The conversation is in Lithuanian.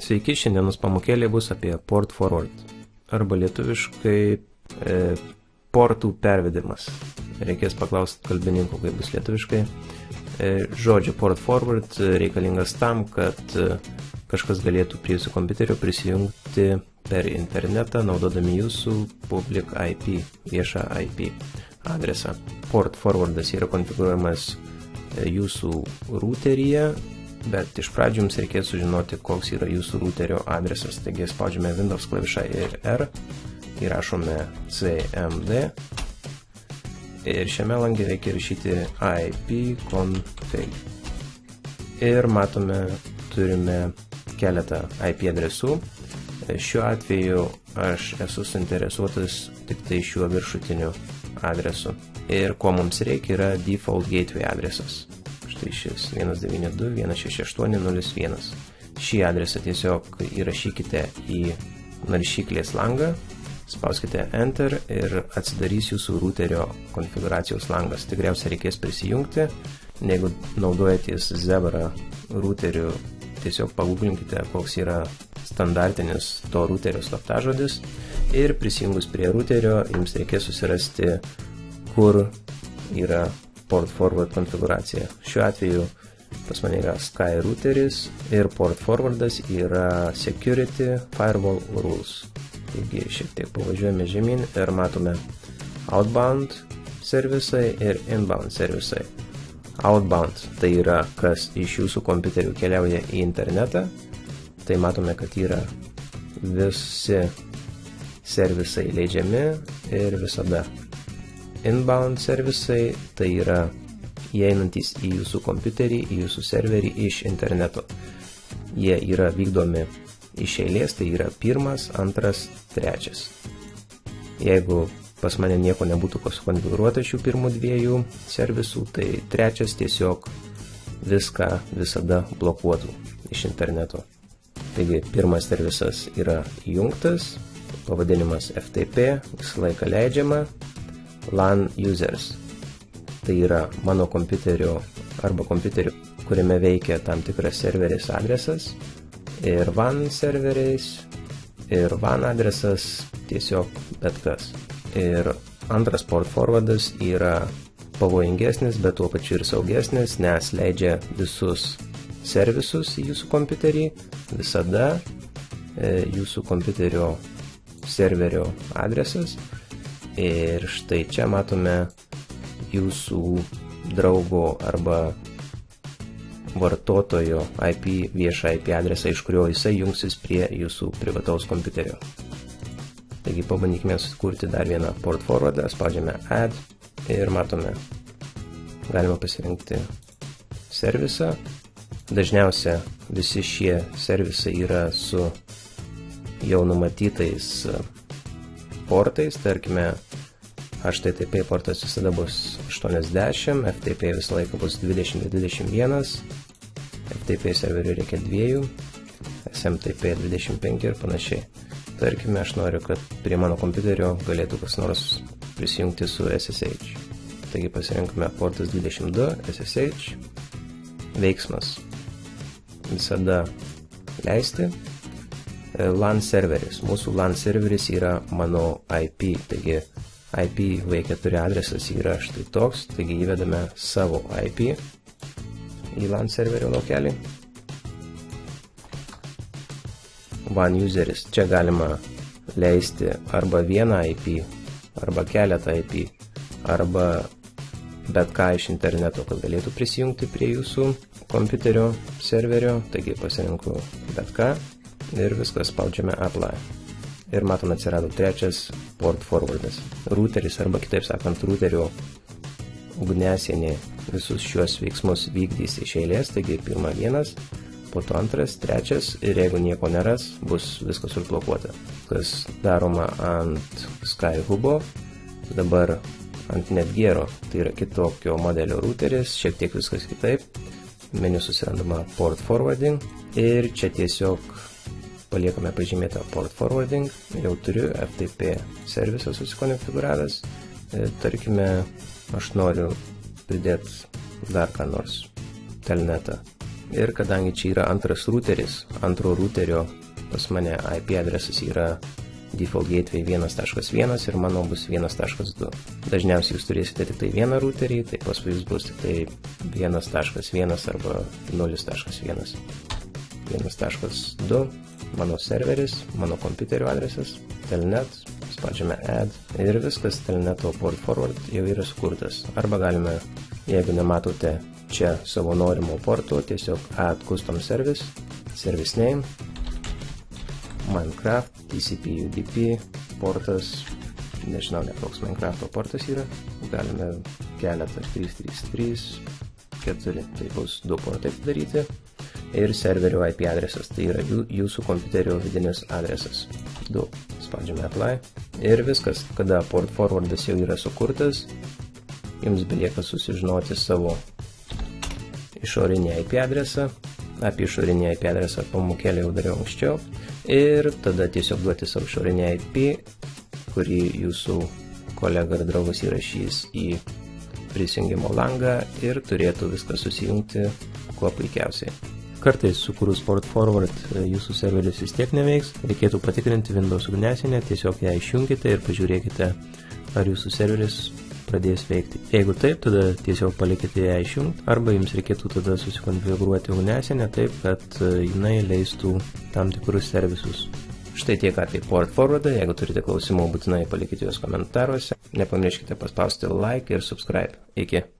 Sveiki, šiandienos pamokėlė bus apie port forward, arba lietuviškai portų pervedimas. Reikės paklausti kalbininkų, kaip bus lietuviškai. Žodžio port forward reikalingas tam, kad kažkas galėtų prie jūsų kompiuterio prisijungti per internetą, naudodami jūsų public IP, viešą IP adresą. Port forwardas yra konfigūruojamas jūsų routeryje, bet iš pradžių jums reikės sužinoti, koks yra jūsų routerio adresas. Taigi spaudžiame Windows klavišą ir R, įrašome CMD ir šiame lange reikia rašyti ipconfig. Ir matome, turime keletą IP adresų. Šiuo atveju aš esu suinteresuotas tik tai šiuo viršutiniu adresu. Ir ko mums reikia yra default gateway adresas. Štai šis 192.168.0.1. Šį adresą tiesiog įrašykite į naršyklės langą, spauskite Enter ir atsidarys jūsų routerio konfiguracijos langas. Tikriausiai reikės prisijungti. Jeigu naudojatės Zebra routeriu, tiesiog pagooglinkite, koks yra standartinis to routerio slaptažodis ir prisijungus prie routerio jums reikės susirasti, kur yra port forward konfiguracija. Šiuo atveju pas mane yra Sky routeris ir port forwardas yra security firewall rules. Taigi šiek tiek pavažiuojame žemyn ir matome outbound servisai ir inbound servisai. Outbound tai yra, kas iš jūsų kompiuterių keliauja į internetą. Tai matome, kad yra visi servisai leidžiami ir visada. Inbound servisai tai yra įeinantys į jūsų kompiuterį, į jūsų serverį iš interneto. Jie yra vykdomi iš eilės, tai yra pirmas, antras, trečias. Jeigu pas mane nieko nebūtų konfigūruota šių pirmų dviejų servisų, tai trečias tiesiog viską visada blokuotų iš interneto. Taigi pirmas servisas yra įjungtas, pavadinimas FTP, visą laiką leidžiama. LAN users. Tai yra mano kompiuterio arba kompiuterio, kuriame veikia tam tikras serveris adresas. Ir WAN serveriais, ir WAN adresas tiesiog bet kas. Ir antras port forwardas yra pavojingesnis, bet tuo pačiu ir saugesnis, nes leidžia visus servisus į jūsų kompiuterį, visada jūsų kompiuterio serverio adresas. Ir štai čia matome jūsų draugo arba vartotojo IP, viešą IP adresą, iš kurio jisai jungsis prie jūsų privataus kompiuterio. Taigi pabandykime sukurti dar vieną port forwardą, spaudžiame Add ir matome, galima pasirinkti servisą. Dažniausia visi šie servisai yra su jau numatytais portais, tarkime, HTTP portas visada bus 80, FTP visą laiką bus 2021, FTP serverių reikia 2, SMTP 25 ir panašiai. Tarkime, aš noriu, kad prie mano kompiuterio galėtų kas nors prisijungti su SSH. Taigi pasirinkime portas 22, SSH, veiksmas visada leisti. LAN serveris. Mūsų LAN serveris yra mano IP, taigi IP V4 adresas yra štai toks, taigi įvedame savo IP į LAN serverio laukelį. WAN useris. Čia galima leisti arba vieną IP, arba keletą IP, arba bet ką iš interneto, kad galėtų prisijungti prie jūsų kompiuterio serverio, taigi pasirinku bet ką. Ir viskas, spaudžiame Apply. Ir matome, atsirado trečias port forwardas. Routeris, arba kitaip sakant, routerio ugniasienė visus šiuos veiksmus vykdys iš eilės, taigi pirma vienas, po to antras, trečias ir jeigu nieko neras, bus viskas užblokuota. Kas daroma ant Skyhubo, dabar ant Netgearo, tai yra kitokio modelio routeris, šiek tiek viskas kitaip. Meniu susirandama port forwarding ir čia tiesiog paliekame pažymėtą port forwarding, jau turiu FTP servisą susikonfigūravęs. Tarkime, aš noriu pridėti dar ką nors, telnetą. Ir kadangi čia yra antras routeris, antro routerio pas mane IP adresas yra default gateway 1.1 ir mano bus 1.2. Dažniausiai jūs turėsite tik tai vieną routerį, tai paskui jūs bus tik tai 1.1 arba 0.1. 1.2 mano serveris, mano kompiuterio adresas, telnet, spaudžiame add ir viskas, telneto port forward jau yra sukurtas. Arba galime, jeigu nematote čia savo norimo porto, tiesiog add custom service, service name, Minecraft, TCP, UDP, portas, nežinau, net koks Minecrafto portas yra, galime keletą 333, 4, tai bus 2 portai padaryti, ir serverio IP adresas, tai yra jūsų kompiuterio vidinis adresas. 2, spaudžiame apply, ir viskas, kada port forwardas jau yra sukurtas, jums belieka susižinoti savo išorinį IP adresą, apie išorinį IP adresą pamokėlę jau dariau anksčiau, ir tada tiesiog duoti savo išorinį IP, kurį jūsų kolega ar draugas įrašys į prisijungimo langą ir turėtų viską susijungti kuo puikiausiai. Kartais sukūrus port forward jūsų serveris vis tiek neveiks, reikėtų patikrinti Windows ugniasienę, tiesiog ją išjungite ir pažiūrėkite, ar jūsų serveris pradės veikti. Jeigu taip, tada tiesiog palikite ją išjungti, arba jums reikėtų tada susikonfigūruoti ugniasienę taip, kad jinai leistų tam tikrus servisus. Štai tiek apie port forwardą, jeigu turite klausimų, būtinai palikite juos komentaruose. Nepamirškite paspausti like ir subscribe. Iki.